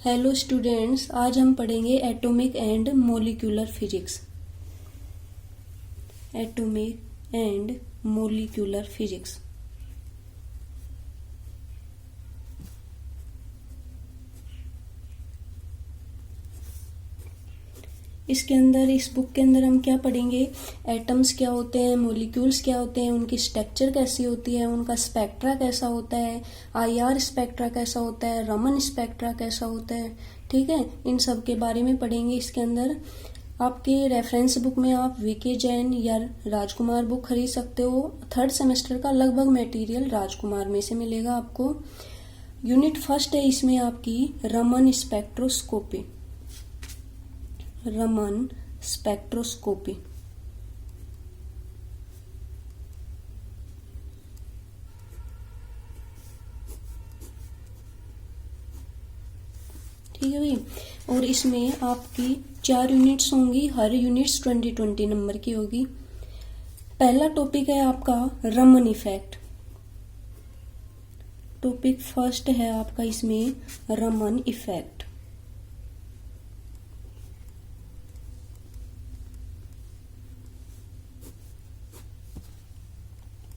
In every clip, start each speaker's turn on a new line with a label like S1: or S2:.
S1: Hello students, आज हम पढ़ेंगे atomic and molecular physics. Atomic and molecular physics. इसके अंदर, इस बुक के अंदर हम क्या पढ़ेंगे? एटम्स क्या होते हैं, मॉलिक्यूल्स क्या होते हैं, उनकी स्ट्रक्चर कैसी होती है, उनका स्पेक्ट्रा कैसा होता है, आईआर स्पेक्ट्रा कैसा होता है, रमन स्पेक्ट्रा कैसा होता है। ठीक है, इन सब के बारे में पढ़ेंगे इसके अंदर। आपके रेफरेंस बुक में आप वीके जैन या राजकुमार बुक खरीद सकते हो। थर्ड सेमेस्टर का लगभग मटेरियल राजकुमार में से मिलेगा आपको। यूनिट फर्स्ट है इसमें आपकी रमन स्पेक्ट्रोस्कोपी। रमन स्पेक्ट्रोस्कोपी। ठीक है भाई। और इसमें आपकी 4 यूनिट्स होंगी, हर यूनिट्स 20-20 नंबर की होगी। पहला टॉपिक है आपका रमन इफेक्ट। टॉपिक फर्स्ट है आपका इसमें रमन इफेक्ट।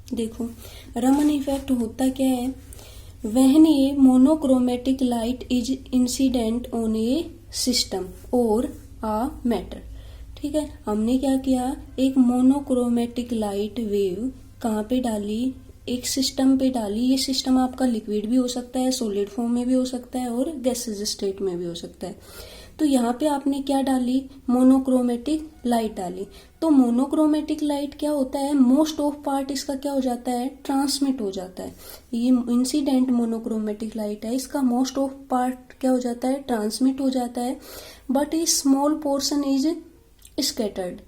S1: देखो, रमन इफेक्ट होता क्या है? When A monochromatic light is incident on A system और आ मैटर। ठीक है, हमने क्या किया, एक मोनोक्रोमेटिक लाइट वेव कहाँ पे डाली? एक सिस्टम पे डाली। ये सिस्टम आपका लिक्विड भी हो सकता है, सॉलिड फॉर्म में भी हो सकता है और गैसेज स्टेट में भी हो सकता है। तो यहाँ पे आपने क्या डाली? मोनोक्रोमेटिक लाइट डाली। तो मोनोक्रोमेटिक लाइट क्या होता है? मोस्ट ऑफ पार्ट इसका क्या हो जाता है? ट्रांसमिट हो जाता है। ये इंसिडेंट मोनोक्रोमेटिक लाइट है, इसका मोस्ट ऑफ पार्ट क्या हो जाता है? ट्रांसमिट हो जाता है। But A small portion is scattered.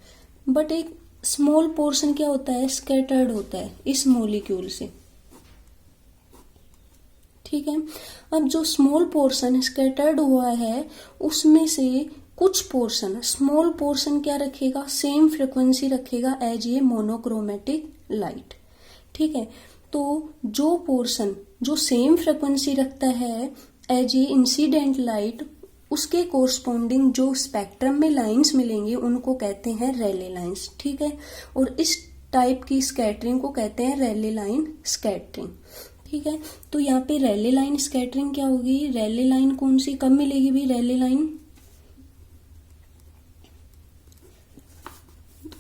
S1: But एक स्मॉल पोर्शन क्या होता है? स्कैटर्ड होता है इस मॉलिक्यूल से। ठीक है, अब जो स्मॉल पोर्शन स्कैटर्ड हुआ है उसमें से कुछ पोर्शन, स्मॉल पोर्शन क्या रखेगा? सेम फ्रिक्वेंसी रखेगा एज ए मोनोक्रोमेटिक लाइट। ठीक है, तो जो पोर्शन जो सेम फ्रिक्वेंसी रखता है एज ए इंसिडेंट लाइट, उसके कोरस्पॉन्डिंग जो स्पेक्ट्रम में लाइंस मिलेंगे उनको कहते हैं रैले लाइंस। ठीक है, और इस टाइप की स्कैटरिंग को कहते हैं रैले लाइन स्कैटरिंग। ठीक है, तो यहाँ पे रैले लाइन स्कैटरिंग क्या होगी? रैले लाइन कौन सी कब मिलेगी भी? रैले लाइन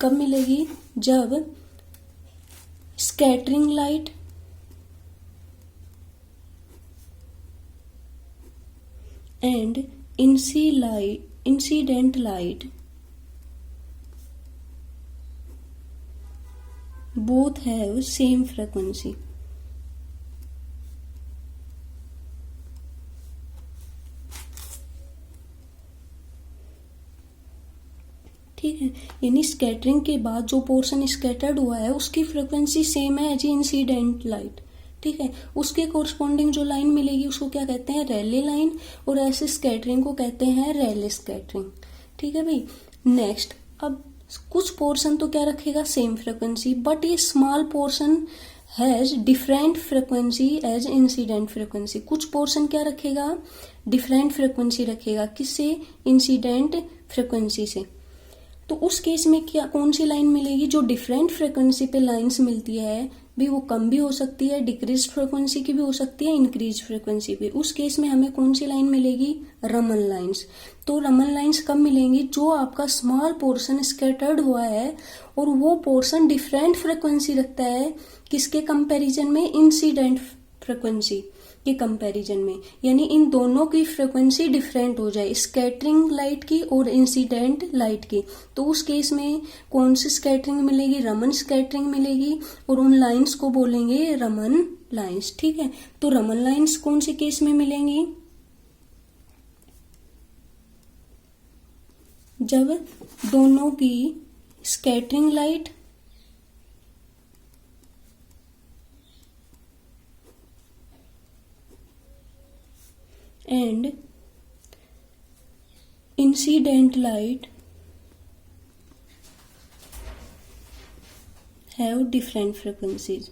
S1: कब मिलेगी? जब scattering light and incident light both have same frequency। ठीक है, यानी स्कैटरिंग के बाद जो पोर्शन स्कैटर्ड हुआ है उसकी फ्रिक्वेंसी सेम है एज इंसिडेंट लाइट। ठीक है, उसके कोरस्पॉन्डिंग जो लाइन मिलेगी उसको क्या कहते हैं? Rayleigh line. और ऐसे स्कैटरिंग को कहते हैं रैले स्कैटरिंग। ठीक है भाई। नेक्स्ट, अब कुछ पोर्शन तो क्या रखेगा? सेम फ्रिक्वेंसी, बट ये small portion has different frequency as incident frequency. कुछ पोर्शन क्या रखेगा? डिफरेंट फ्रिक्वेंसी रखेगा। किससे? इंसिडेंट फ्रिक्वेंसी से। तो उस केस में क्या, कौन सी लाइन मिलेगी? जो डिफरेंट फ्रिक्वेंसी पे लाइंस मिलती है भी, वो कम भी हो सकती है, डिक्रीज फ्रिक्वेंसी की भी हो सकती है, इंक्रीज फ्रिक्वेंसी पे। उस केस में हमें कौन सी लाइन मिलेगी? रमन लाइंस। तो रमन लाइंस कब मिलेंगी? जो आपका स्मॉल पोर्शन स्कैटर्ड हुआ है और वो पोर्शन डिफरेंट फ्रिक्वेंसी रखता है किसके कंपैरिजन में? इंसिडेंट फ्रिक्वेंसी के कंपैरिजन में। यानी इन दोनों की फ्रिक्वेंसी डिफरेंट हो जाए, स्कैटरिंग लाइट की और इंसिडेंट लाइट की। तो उस केस में कौन सी स्कैटरिंग मिलेगी? रमन स्कैटरिंग मिलेगी। और उन लाइंस को बोलेंगे रमन लाइंस। ठीक है, तो रमन लाइंस कौन से केस में मिलेंगी? जब दोनों की scattering light and incident light have different frequencies।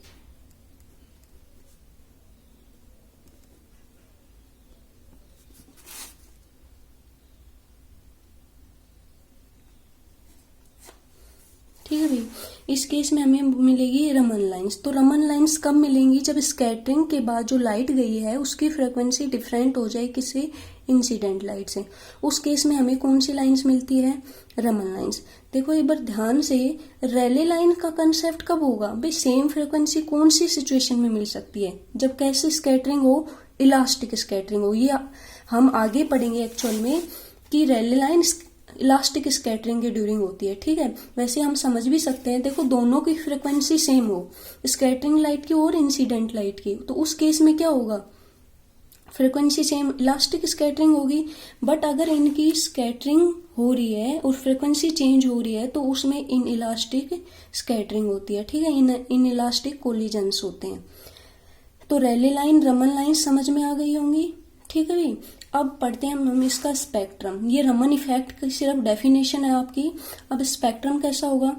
S1: ठीक है भाई। इस केस में हमें मिलेगी रमन लाइंस। तो रमन लाइंस कब मिलेंगी? जब स्कैटरिंग के बाद जो लाइट गई है उसकी फ्रिक्वेंसी डिफरेंट हो जाए किसी इंसिडेंट लाइट से, उस केस में हमें कौन सी लाइंस मिलती है? रमन लाइंस। देखो एक बार ध्यान से, रैले लाइन का कंसेप्ट कब होगा भाई? सेम फ्रिक्वेंसी कौन सी सिचुएशन में मिल सकती है? जब कैसी स्कैटरिंग हो? इलास्टिक स्कैटरिंग हो। ये हम आगे पढ़ेंगे एक्चुअल में कि रैले लाइन इलास्टिक स्कैटरिंग के ड्यूरिंग होती है, ठीक है। वैसे हम समझ भी सकते हैं, देखो दोनों की फ्रिक्वेंसी सेम हो, स्कैटरिंग लाइट की और इंसिडेंट लाइट की, तो उस केस में क्या होगा? फ्रिक्वेंसी सेम, इलास्टिक स्कैटरिंग होगी। बट अगर इनकी स्कैटरिंग हो रही है और फ्रिक्वेंसी चेंज हो रही है तो उसमें इन इलास्टिक स्कैटरिंग होती है, ठीक है। इन इलास्टिक कोलिजन्स होते हैं। तो रैले लाइन, रमन लाइन समझ में आ गई होंगी, ठीक है भाई। अब पढ़ते हैं हम इसका स्पेक्ट्रम। ये रमन इफेक्ट की सिर्फ डेफिनेशन है आपकी। अब स्पेक्ट्रम कैसा होगा?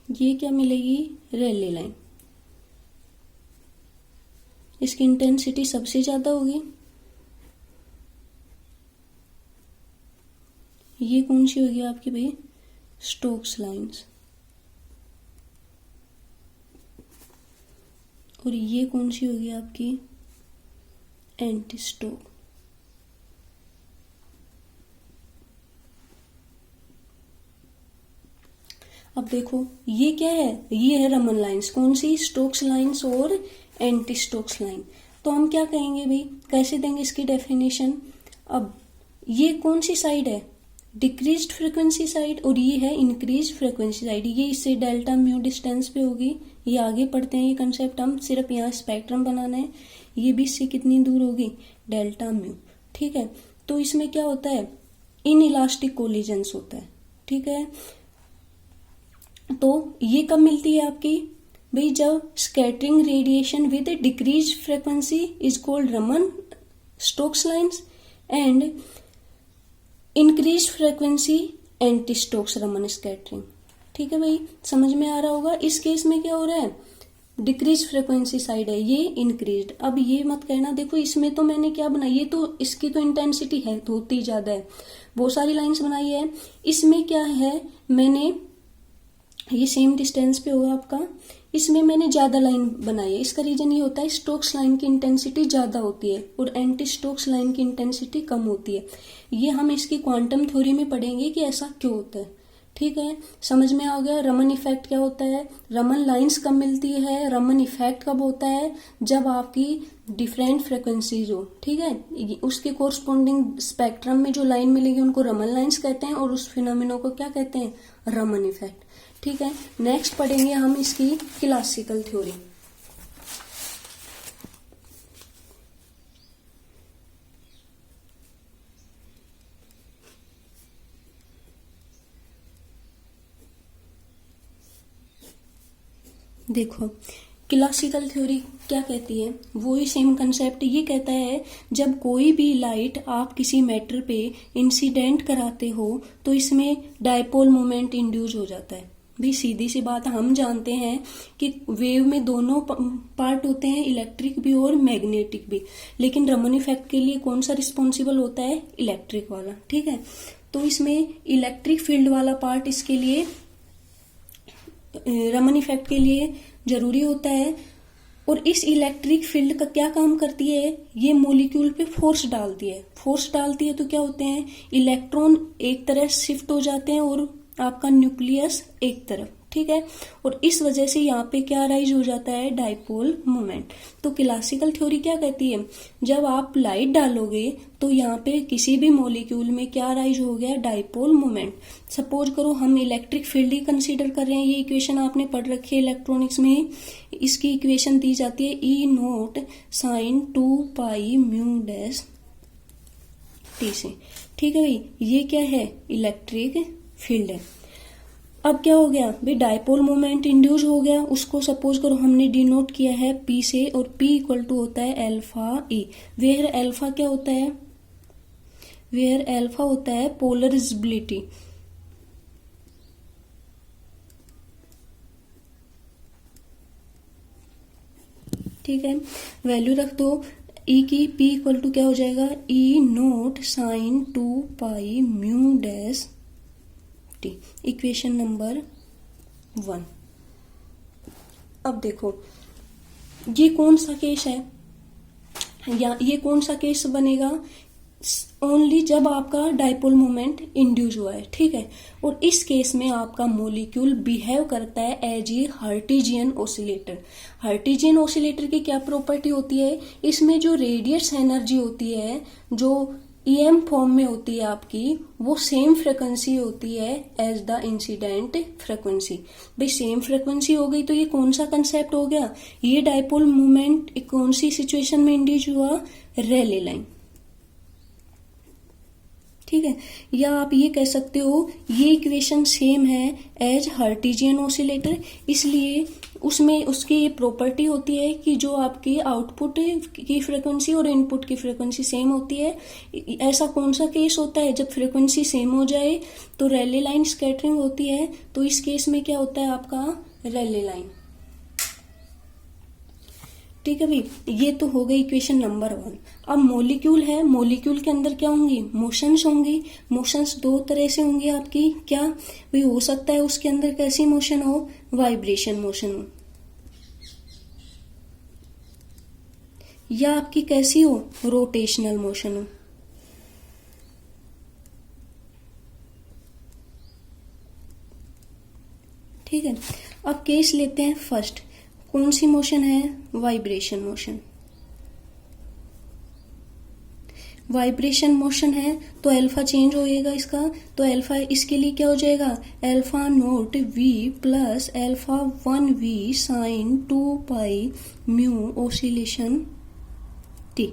S1: ये क्या मिलेगी? Raleigh line. इसकी इंटेंसिटी सबसे ज्यादा होगी। ये कौन सी होगी आपकी भाई? Stokes lines. और ये कौन सी होगी आपकी? Anti Stokes. अब देखो ये क्या है? ये है रमन लाइंस। कौन सी? स्टोक्स लाइंस और एंटी स्टोक्स लाइन। तो हम क्या कहेंगे भाई, कैसे देंगे इसकी डेफिनेशन? अब ये कौन सी साइड है? डिक्रीज्ड फ्रीक्वेंसी साइड, और ये है इंक्रीज फ्रीक्वेंसी साइड। ये इससे डेल्टा म्यू डिस्टेंस पे होगी। ये आगे पढ़ते हैं ये कंसेप्ट, हम सिर्फ यहाँ स्पेक्ट्रम बनाना है। ये भी इससे कितनी दूर होगी? डेल्टा म्यू, ठीक है। तो इसमें क्या होता है? इन इलास्टिक कोलिजन्स होता है, ठीक है। तो ये कब मिलती है आपकी भाई? जब scattering radiation with decrease frequency is called Raman Stokes lines and increase frequency anti Stokes Raman scattering, ठीक है भाई। समझ में आ रहा होगा। इस केस में क्या हो रहा है? डिक्रीज फ्रीक्वेंसी साइड है, ये इंक्रीज्ड। अब ये मत कहना, देखो इसमें तो मैंने क्या बनाई, ये तो इसकी तो इंटेंसिटी है, होती ज्यादा है, बहुत सारी लाइंस बनाई है। इसमें क्या है, मैंने ये सेम डिस्टेंस पे होगा आपका, इसमें मैंने ज्यादा लाइन बनाई है। इसका रीजन ये होता है स्टोक्स लाइन की इंटेंसिटी ज्यादा होती है और एंटी स्टोक्स लाइन की इंटेंसिटी कम होती है। ये हम इसकी क्वांटम थ्योरी में पढ़ेंगे कि ऐसा क्यों होता है, ठीक है। समझ में आ गया रमन इफेक्ट क्या होता है? रमन लाइंस कब मिलती है? रमन इफेक्ट कब होता है? जब आपकी डिफरेंट फ्रिक्वेंसीज हो, ठीक है। उसके कोरस्पॉन्डिंग स्पेक्ट्रम में जो लाइन मिलेगी उनको रमन लाइंस कहते हैं और उस फिनोमिना को क्या कहते हैं? रमन इफेक्ट, ठीक है। नेक्स्ट पढ़ेंगे हम इसकी क्लासिकल थ्योरी। देखो क्लासिकल थ्योरी क्या कहती है? वो ही सेम कंसेप्ट। ये कहता है जब कोई भी लाइट आप किसी मैटर पे इंसिडेंट कराते हो तो इसमें डायपोल मोमेंट इंड्यूस हो जाता है। भी सीधी सी बात, हम जानते हैं कि वेव में दोनों पार्ट होते हैं, इलेक्ट्रिक भी और मैग्नेटिक भी, लेकिन रमन इफेक्ट के लिए कौन सा रिस्पॉन्सिबल होता है? इलेक्ट्रिक वाला, ठीक है। तो इसमें इलेक्ट्रिक फील्ड वाला पार्ट इसके लिए रमन इफेक्ट के लिए जरूरी होता है। और इस इलेक्ट्रिक फील्ड का क्या काम करती है? ये मॉलिक्यूल पे फोर्स डालती है। फोर्स डालती है तो क्या होते हैं? इलेक्ट्रॉन एक तरफ शिफ्ट हो जाते हैं और आपका न्यूक्लियस एक तरफ, ठीक है। और इस वजह से यहाँ पे क्या राइज हो जाता है? Dipole moment. तो क्लासिकल थ्योरी क्या कहती है? जब आप लाइट डालोगे तो यहाँ पे किसी भी मॉलिक्यूल में क्या राइज हो गया? Dipole moment. सपोज करो हम इलेक्ट्रिक फील्ड ही कंसीडर कर रहे हैं। ये इक्वेशन आपने पढ़ रखी है इलेक्ट्रॉनिक्स में। इसकी इक्वेशन दी जाती है E naught sine 2 pi mu dash T से, ठीक है भाई। ये क्या है? इलेक्ट्रिक फील्ड है। अब क्या हो गया भाई? डायपोल मोमेंट इंड्यूस हो गया। उसको सपोज करो हमने डिनोट किया है पी से, और पी इक्वल टू होता है अल्फा ई। वेयर अल्फा क्या होता है? वेयर अल्फा होता है पोलराइजेबिलिटी। ठीक है, वैल्यू रख दो ई की, पी इक्वल टू क्या हो जाएगा, E naught sine 2 pi mu dash T, equation number 1। अब देखो ये कौन सा केस है, या ये कौन सा केस बनेगा, ओनली जब आपका डाइपोल मोमेंट इंड्यूस हुआ है, ठीक है। और इस केस में आपका मॉलिक्यूल बिहेव करता है एज ए हर्टिजियन ऑसिलेटर। हर्टिजियन ऑसिलेटर की क्या प्रॉपर्टी होती है, इसमें जो रेडियस एनर्जी होती है, जो ईएम फॉर्म में होती है आपकी, वो सेम फ्रीक्वेंसी होती है एज द इंसिडेंट फ्रीक्वेंसी। भाई सेम फ्रीक्वेंसी हो गई तो ये कौन सा कंसेप्ट हो गया, ये डाइपोल मोमेंट कौन सी सिचुएशन में इंड्यूस हुआ, रेले लाइन, ठीक है। या आप ये कह सकते हो ये इक्वेशन सेम है एज हर्टिजियन ऑसिलेटर, इसलिए उसमें उसकी ये प्रॉपर्टी होती है कि जो आपकी आउटपुट की फ्रीक्वेंसी और इनपुट की फ्रीक्वेंसी सेम होती है। ऐसा कौन सा केस होता है, जब फ्रीक्वेंसी सेम हो जाए तो रेले लाइन स्कैटरिंग होती है, तो इस केस में क्या होता है आपका रेले लाइन, ठीक है भाई। ये तो हो गई इक्वेशन नंबर 1। अब मॉलिक्यूल है, मॉलिक्यूल के अंदर क्या होंगी, मोशंस होंगी। मोशंस दो तरह से होंगी आपकी, क्या भाई, हो सकता है उसके अंदर कैसी मोशन हो, वाइब्रेशन मोशन हो, या आपकी कैसी हो, रोटेशनल मोशन हो, ठीक है। अब केस लेते हैं फर्स्ट, कौन सी मोशन है, वाइब्रेशन मोशन। वाइब्रेशन मोशन है तो अल्फा चेंज होएगा इसका, तो अल्फा इसके लिए क्या हो जाएगा, alpha naught V plus alpha 1 V sine 2 pi mu oscillation T,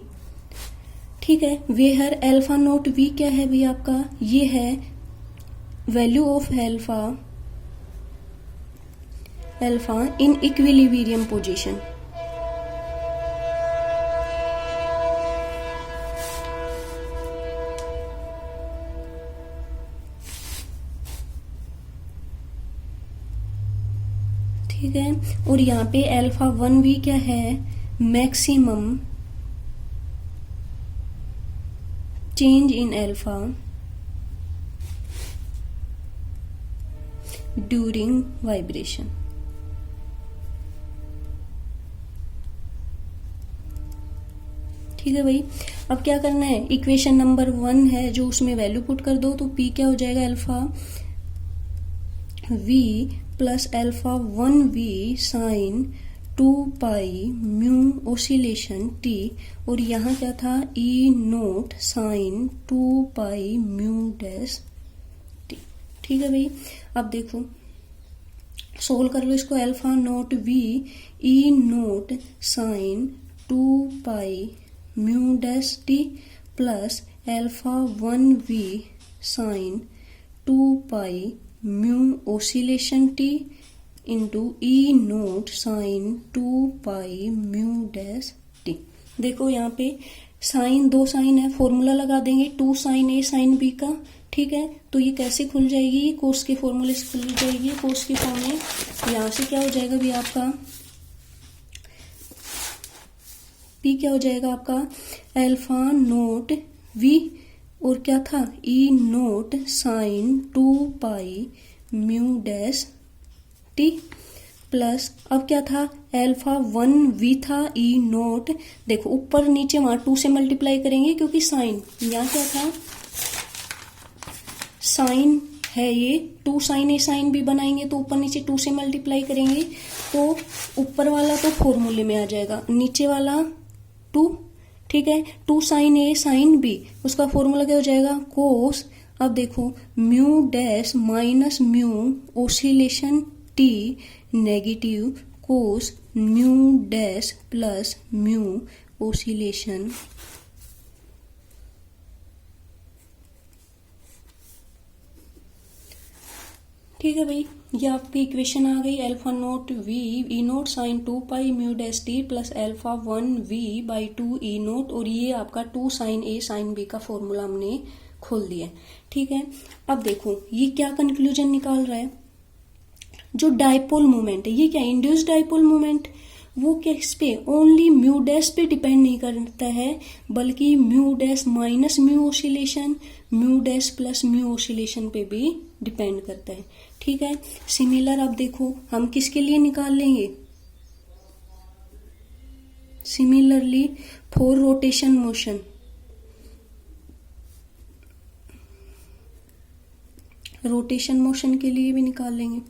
S1: ठीक है। वेयर अल्फा नोट वी क्या है भी आपका, ये है value of alpha in equilibrium position, ठीक है। और यहाँ पे अल्फा 1 भी क्या है, maximum change in alpha during vibration, ठीक है भाई। अब क्या करना है, इक्वेशन नंबर 1 है जो उसमें वैल्यू पुट कर दो, तो पी क्या हो जाएगा, alpha V plus alpha 1 V sine 2 pi mu oscillation T, और यहाँ क्या था, E naught sine 2 pi mu dash T, ठीक है भाई। अब देखो सोल्व कर लो इसको, alpha naught V E naught sine 2 pi mu dash T plus alpha 1 V sine 2 pi mu oscillation T into E naught sine 2 pi mu dash T. देखो यहाँ पे साइन, दो साइन है, फॉर्मूला लगा देंगे 2 साइन ए साइन बी का, ठीक है। तो ये कैसे खुल जाएगी, कोस के फॉर्मूले से खुल जाएगी, कोस के फॉर्म में यहाँ से क्या हो जाएगा भी आपका पी क्या हो जाएगा आपका अल्फा नोट वी, और क्या था E naught sine 2 pi mu dash T plus, अब क्या था अल्फा 1 वी था ई नोट, देखो ऊपर नीचे वहां 2 से मल्टीप्लाई करेंगे क्योंकि साइन, यहाँ क्या था साइन है, ये 2 साइन ए साइन बी बनाएंगे तो ऊपर नीचे 2 से मल्टीप्लाई करेंगे, तो ऊपर वाला तो फॉर्मूले में आ जाएगा, नीचे वाला 2, ठीक है। 2 साइन ए साइन बी, उसका फॉर्मूला क्या हो जाएगा कोस, अब देखो mu dash minus mu oscillation T negative cos mu dash plus mu oscillation, ठीक है भाई। ये आपकी इक्वेशन आ गई, alpha naught V E naught sine 2 pi mu dash T plus alpha 1 V by 2 E naught, और ये आपका 2 साइन ए साइन बी का फॉर्मूला हमने खोल दिया, ठीक है। अब देखो ये क्या कंक्लूजन निकाल रहा है, जो डाइपोल मोमेंट है ये क्या इंड्यूस्ड डाइपोल मोमेंट, वो किस पे, ओनली म्यू डैश पे डिपेंड नहीं करता है, बल्कि mu dash minus mu oscillation, mu dash plus mu oscillation पे भी डिपेंड करता है। ठीक है, सिमिलर अब देखो हम किसके लिए निकाल लेंगे, similarly for rotation motion, rotation motion के लिए भी निकाल लेंगे।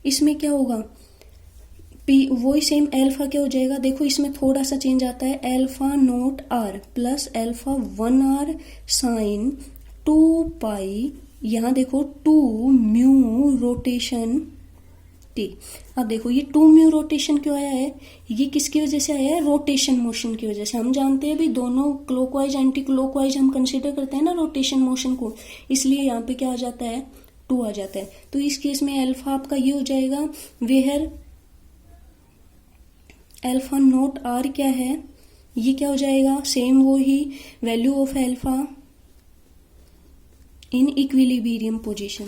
S1: इसमें क्या होगा, पी वही सेम एल्फा क्या हो जाएगा, देखो इसमें थोड़ा सा चेंज आता है, alpha naught R plus alpha 1r sine 2 pi, यहाँ देखो 2 म्यू रोटेशन टी। अब देखो ये 2 म्यू रोटेशन क्यों आया है, ये किसकी वजह से आया है, रोटेशन मोशन की वजह से। हम जानते हैं भी दोनों क्लॉकवाइज एंटी क्लॉकवाइज हम कंसीडर करते हैं ना रोटेशन मोशन को, इसलिए यहाँ पे क्या आ जाता है, 2 आ जाता है। तो इस केस में अल्फा आपका ये हो जाएगा, वेयर अल्फा नोट आर क्या है, ये क्या हो जाएगा, सेम वो ही value of alpha in equilibrium position.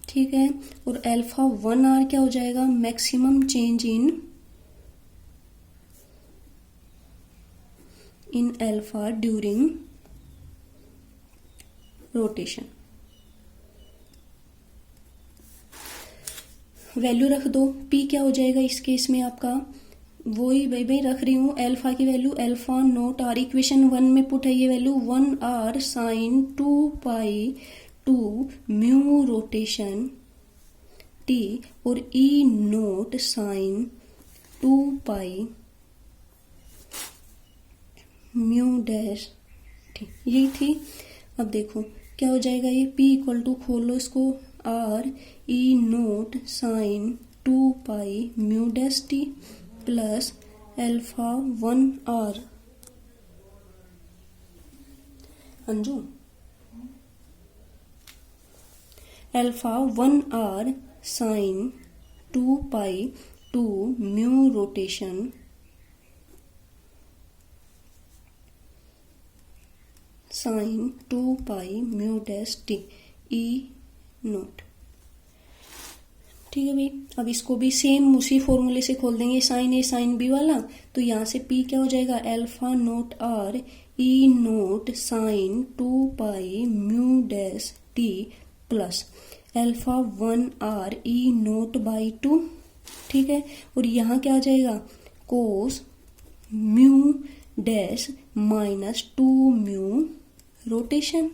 S1: ठीक है, और अल्फा 1r क्या हो जाएगा, maximum change in alpha during rotation. Value रख दो, p क्या हो जाएगा इस केस में आपका, वही भाई रख रही हूं, अल्फा की value alpha naught R, equation 1 में पुट है ये value 1r sine 2 pi 2 mu rotation t, और e naught sine 2 pi mu dash t, यही थी। अब देखो क्या हो जाएगा, ये p इक्वल टू, खोलो इसको, r e naught sine 2 pi mu dash t plus alpha 1r, अंजू alpha 1r sine 2 pi 2 mu rotation sine 2 pi mu dash T E naught. ठीक है भाई, अब इसको भी सेम उसी फॉर्मूले से खोल देंगे, साइन ए साइन बी वाला, तो यहाँ से p क्या हो जाएगा, alpha naught r e naught sine 2 pi mu dash T plus alpha 1r e naught by 2। ठीक है, और यहाँ क्या आ जाएगा, cos mu dash minus 2 mu rotation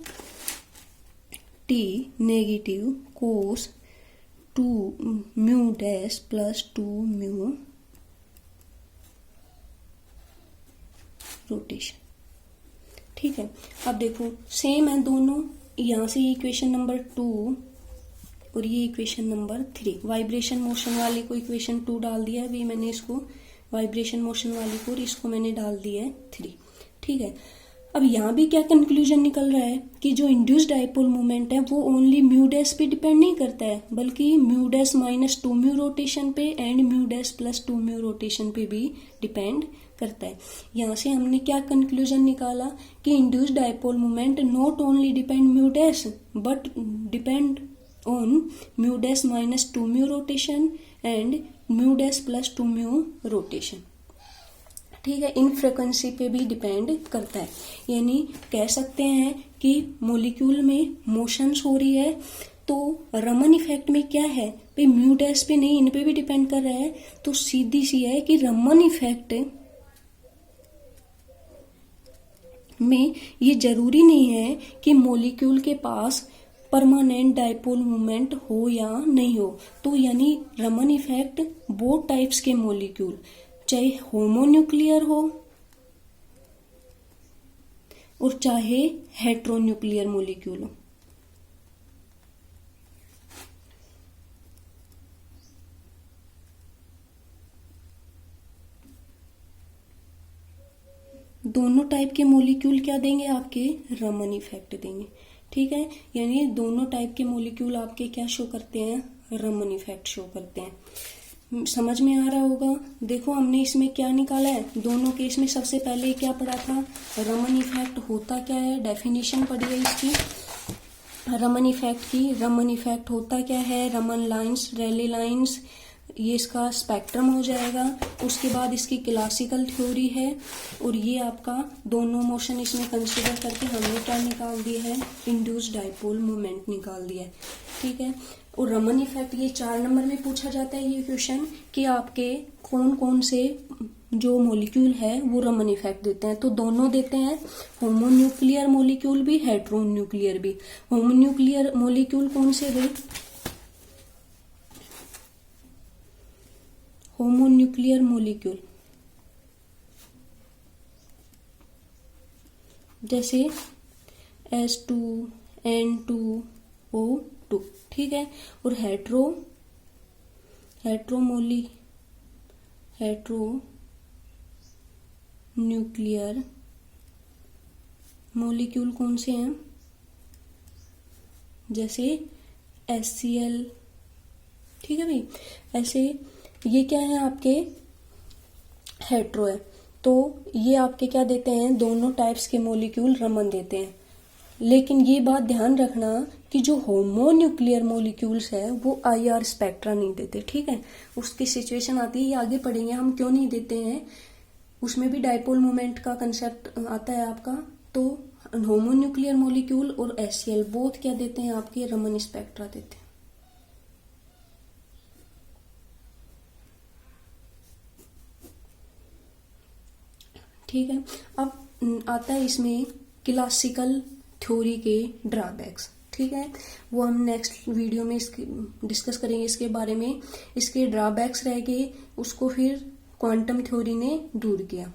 S1: t negative cos 2 mu dash plus 2 mu rotation. ठीक है, अब देखो सेम है दोनों, यहाँ से इक्वेशन नंबर 2 और ये इक्वेशन नंबर 3, वाइब्रेशन मोशन वाले को इक्वेशन 2 डाल दिया है, अभी मैंने इसको वाइब्रेशन मोशन वाले को, और इसको मैंने डाल दिया है 3। ठीक है, अब यहाँ भी क्या कंक्लूजन निकल रहा है कि जो इंड्यूस्ड डाइपोल मोमेंट है वो ओनली म्यू डैश पे डिपेंड नहीं करता है, बल्कि mu dash minus 2 mu rotation पे and mu dash plus 2 mu rotation पे भी डिपेंड करता है। यहाँ से हमने क्या कंक्लूजन निकाला कि induced dipole moment not only depend mu dash but depend on mu dash minus 2 mu rotation and mu dash plus 2 mu rotation. ठीक है, इन फ्रीक्वेंसी पे भी डिपेंड करता है, यानी कह सकते हैं कि मॉलिक्यूल में मोशंस हो रही है तो रमन इफेक्ट में क्या है भाई, म्यू डैश पे नहीं, इन पे भी डिपेंड कर रहा है। तो सीधी सी है कि रमन इफेक्ट में ये जरूरी नहीं है कि मॉलिक्यूल के पास परमानेंट डाइपोल मूवमेंट हो या नहीं हो, तो यानी रमन इफेक्ट बोथ टाइप्स के मॉलिक्यूल, चाहे होमोन्यूक्लियर हो और चाहे हेट्रोन्यूक्लियर मॉलिक्यूल हो, दोनों टाइप के मॉलिक्यूल क्या देंगे, आपके रमन इफेक्ट देंगे। ठीक है, यानी दोनों टाइप के मॉलिक्यूल आपके क्या शो करते हैं, रमन इफेक्ट शो करते हैं। समझ में आ रहा होगा। देखो हमने इसमें क्या निकाला है, दोनों केस में सबसे पहले क्या पढ़ा था, रमन इफेक्ट होता क्या है, डेफिनेशन पढ़ी है इसकी रमन इफेक्ट की। रमन इफेक्ट होता क्या है, रमन लाइंस, रैली लाइंस, ये इसका स्पेक्ट्रम हो जाएगा। उसके बाद इसकी क्लासिकल थ्योरी है, और ये आपका दोनों मोशन इसमें कंसीडर करके हमने क्या निकाल दिया है, इंड्यूस डाइपोल मोमेंट निकाल दिया है, ठीक है। और रमन इफेक्ट ये 4 नंबर में पूछा जाता है ये क्वेश्चन, कि आपके कौन कौन से जो मॉलिक्यूल है वो रमन इफेक्ट देते हैं। तो दोनों देते हैं, होमोन्यूक्लियर मॉलिक्यूल भी, हेट्रोन्यूक्लियर भी। होमोन्यूक्लियर मॉलिक्यूल कौन से भाई, होमोन्यूक्लियर मॉलिक्यूल जैसे H2N2O2, ठीक है। और हेट्रोन्यूक्लियर मॉलिक्यूल कौन से हैं, जैसे HCl, ठीक है भाई। ऐसे ये क्या है आपके, हेट्रो है, तो ये आपके क्या देते हैं, दोनों टाइप्स के मॉलिक्यूल रमन देते हैं। लेकिन ये बात ध्यान रखना कि जो होमोन्यूक्लियर मॉलिक्यूल्स है वो IR स्पेक्ट्रा नहीं देते, ठीक है। उसकी सिचुएशन आती है, ये आगे पढ़ेंगे हम क्यों नहीं देते हैं, उसमें भी डाइपोल मोमेंट का कंसेप्ट आता है आपका। तो होमोन्यूक्लियर मॉलिक्यूल और HCl बोथ क्या देते हैं, आपके रमन स्पेक्ट्रा देते हैं। ठीक है। अब आता है इसमें क्लासिकल थ्योरी के ड्रॉबैक्स, ठीक है। वो हम नेक्स्ट वीडियो में इसके डिस्कस करेंगे इसके बारे में। इसके ड्रॉबैक्स रह गए, उसको फिर क्वांटम थ्योरी ने दूर किया।